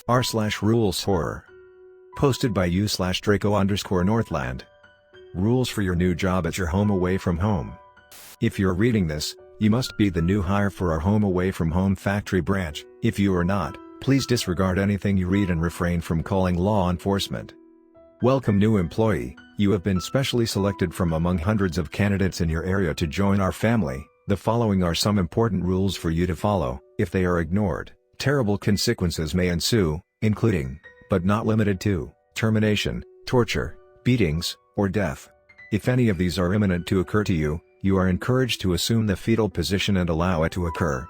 r/rules horror. Posted by u/Draco_Northland. Rules for your new job at your home away from home. If you're reading this, you must be the new hire for our home away from home factory branch. If you are not, please disregard anything you read and refrain from calling law enforcement. Welcome new employee, you have been specially selected from among hundreds of candidates in your area to join our family. The following are some important rules for you to follow. If they are ignored, terrible consequences may ensue, including, but not limited to, termination, torture, beatings, or death. If any of these are imminent to occur to you, you are encouraged to assume the fetal position and allow it to occur.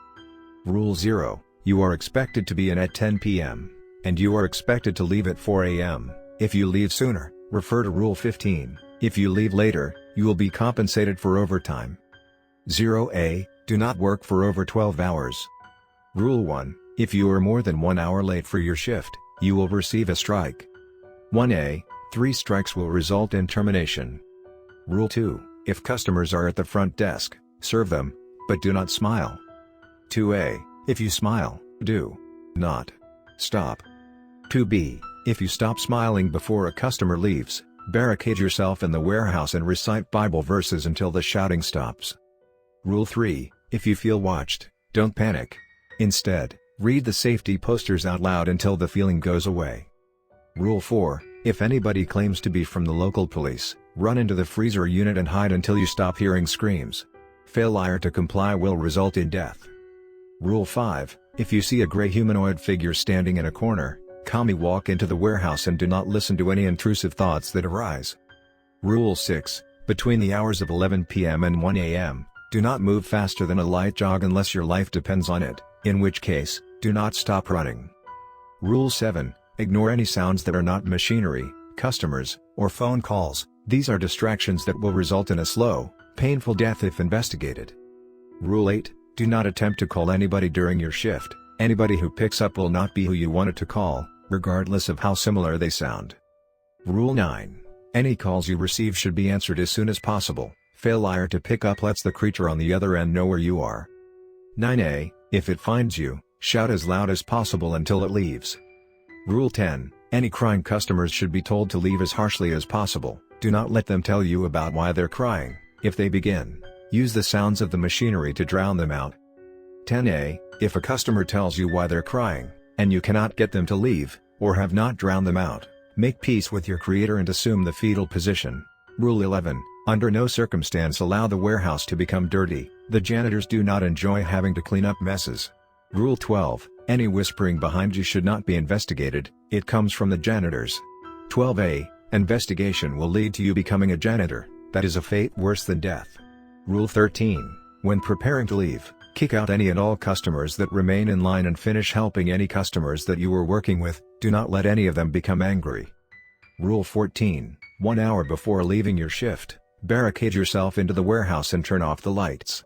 Rule 0. You are expected to be in at 10 p.m., and you are expected to leave at 4 a.m. If you leave sooner, refer to Rule 15. If you leave later, you will be compensated for overtime. 0A. Do not work for over 12 hours. Rule 1. If you are more than 1 hour late for your shift, you will receive a strike. 1A. 3 strikes will result in termination. Rule 2. If customers are at the front desk, serve them, but do not smile. 2A. If you smile, do not stop. 2B. If you stop smiling before a customer leaves, barricade yourself in the warehouse and recite Bible verses until the shouting stops. Rule 3. If you feel watched, don't panic. Instead, read the safety posters out loud until the feeling goes away. Rule 4. If anybody claims to be from the local police, run into the freezer unit and hide until you stop hearing screams. Failure to comply will result in death. Rule 5. If you see a gray humanoid figure standing in a corner, calmly walk into the warehouse and do not listen to any intrusive thoughts that arise. Rule 6. Between the hours of 11 p.m. and 1 a.m., do not move faster than a light jog unless your life depends on it, in which case, do not stop running. Rule 7. Ignore any sounds that are not machinery, customers, or phone calls. These are distractions that will result in a slow, painful death if investigated. Rule 8. Do not attempt to call anybody during your shift. Anybody who picks up will not be who you wanted to call, regardless of how similar they sound. Rule 9. Any calls you receive should be answered as soon as possible. Failure to pick up lets the creature on the other end know where you are. 9A. If it finds you, shout as loud as possible until it leaves. Rule 10. Any crying customers should be told to leave as harshly as possible. Do not let them tell you about why they're crying. If they begin, use the sounds of the machinery to drown them out. 10A. If a customer tells you why they're crying, and you cannot get them to leave, or have not drowned them out, make peace with your creator and assume the fetal position. Rule 11. Under no circumstance allow the warehouse to become dirty. The janitors do not enjoy having to clean up messes. Rule 12. Any whispering behind you should not be investigated, it comes from the janitors. 12A. Investigation will lead to you becoming a janitor, that is a fate worse than death. Rule 13. When preparing to leave, kick out any and all customers that remain in line and finish helping any customers that you were working with. Do not let any of them become angry. Rule 14. 1 hour before leaving your shift, barricade yourself into the warehouse and turn off the lights.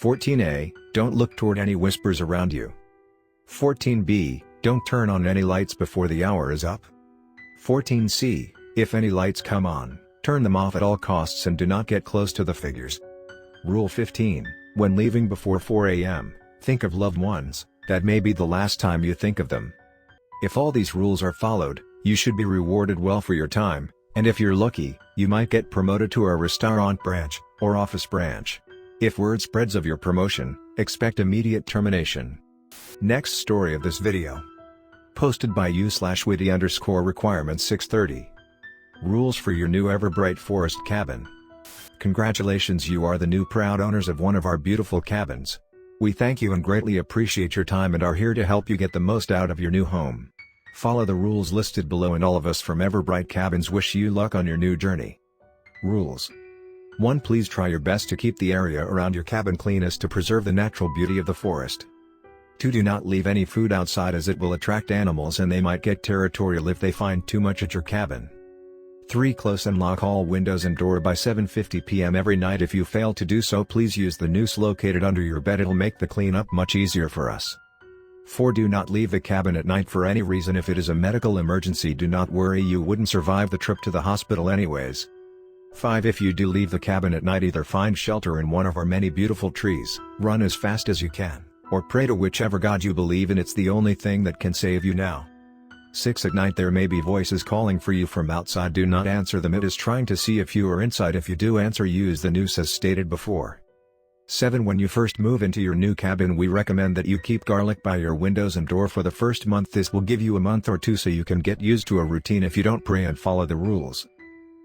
14A. Don't look toward any whispers around you. 14B. Don't turn on any lights before the hour is up. 14C. If any lights come on, turn them off at all costs and do not get close to the figures. Rule 15. When leaving before 4 a.m., think of loved ones. That may be the last time you think of them. If all these rules are followed, you should be rewarded well for your time, and if you're lucky, you might get promoted to a restaurant branch, or office branch. If word spreads of your promotion, expect immediate termination. Next story of this video. Posted by u/witty_requirements630. Rules for your new Everbright Forest cabin. Congratulations, you are the new proud owners of one of our beautiful cabins. We thank you and greatly appreciate your time and are here to help you get the most out of your new home. Follow the rules listed below and all of us from Everbright Cabins wish you luck on your new journey. Rules. 1. Please try your best to keep the area around your cabin clean as to preserve the natural beauty of the forest. 2. Do not leave any food outside as it will attract animals and they might get territorial if they find too much at your cabin. 3. Close and lock all windows and door by 7:50 p.m. every night. If you fail to do so, please use the noose located under your bed. It'll make the cleanup much easier for us. 4. Do not leave the cabin at night for any reason. If it is a medical emergency, do not worry, you wouldn't survive the trip to the hospital anyways. 5. If you do leave the cabin at night, either find shelter in one of our many beautiful trees, run as fast as you can, Or pray to whichever god you believe in, it's the only thing that can save you now. 6. At night there may be voices calling for you from outside. Do not answer them. It is trying to see if you are inside. If you do answer, use the noose as stated before. 7. When you first move into your new cabin, we recommend that you keep garlic by your windows and door for the first month. This will give you a month or two so you can get used to a routine if you don't pray and follow the rules.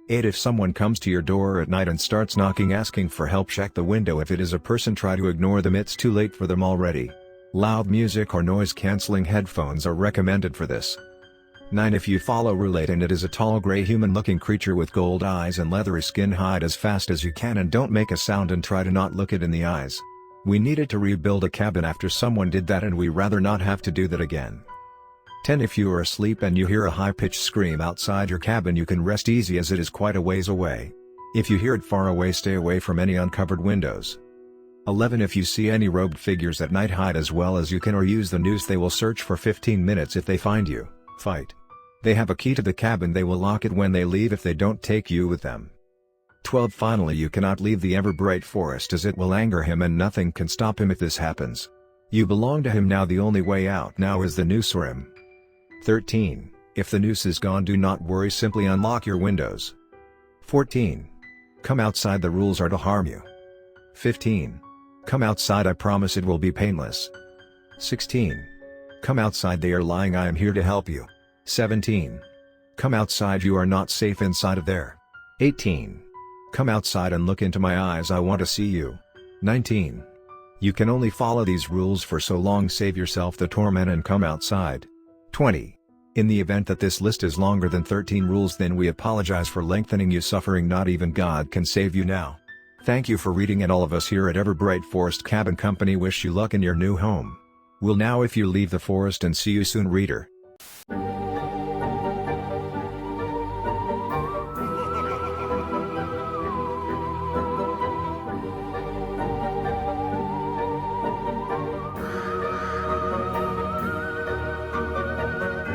8. If someone comes to your door at night and starts knocking asking for help, check the window. If it is a person, try to ignore them. It's too late for them already. Loud music or noise-canceling headphones are recommended for this. 9. If you follow Narrate and it is a tall gray human-looking creature with gold eyes and leathery skin, hide as fast as you can and don't make a sound and try to not look it in the eyes. We needed to rebuild a cabin after someone did that and we rather not have to do that again. 10. If you are asleep and you hear a high-pitched scream outside your cabin, you can rest easy as it is quite a ways away. If you hear it far away, stay away from any uncovered windows. 11. If you see any robed figures at night, hide as well as you can or use the noose. They will search for 15 minutes. If they find you, fight. They have a key to the cabin. They will lock it when they leave if they don't take you with them. 12. Finally, you cannot leave the ever-bright forest as it will anger him and nothing can stop him if this happens. You belong to him now. The only way out now is the noose or him. 13. If the noose is gone, do not worry, simply unlock your windows. 14. Come outside. The rules are to harm you. 15. Come outside. I promise it will be painless. 16. Come outside. They are lying. I am here to help you. 17. Come outside. You are not safe inside of there. 18. Come outside and look into my eyes. I want to see you. 19. You can only follow these rules for so long. Save yourself the torment and come outside. 20. In the event that this list is longer than 13 rules, then we apologize for lengthening you suffering. Not even God can save you now. Thank you for reading, and all of us here at Everbright Forest Cabin Company wish you luck in your new home. We'll now if you leave the forest and see you soon, reader.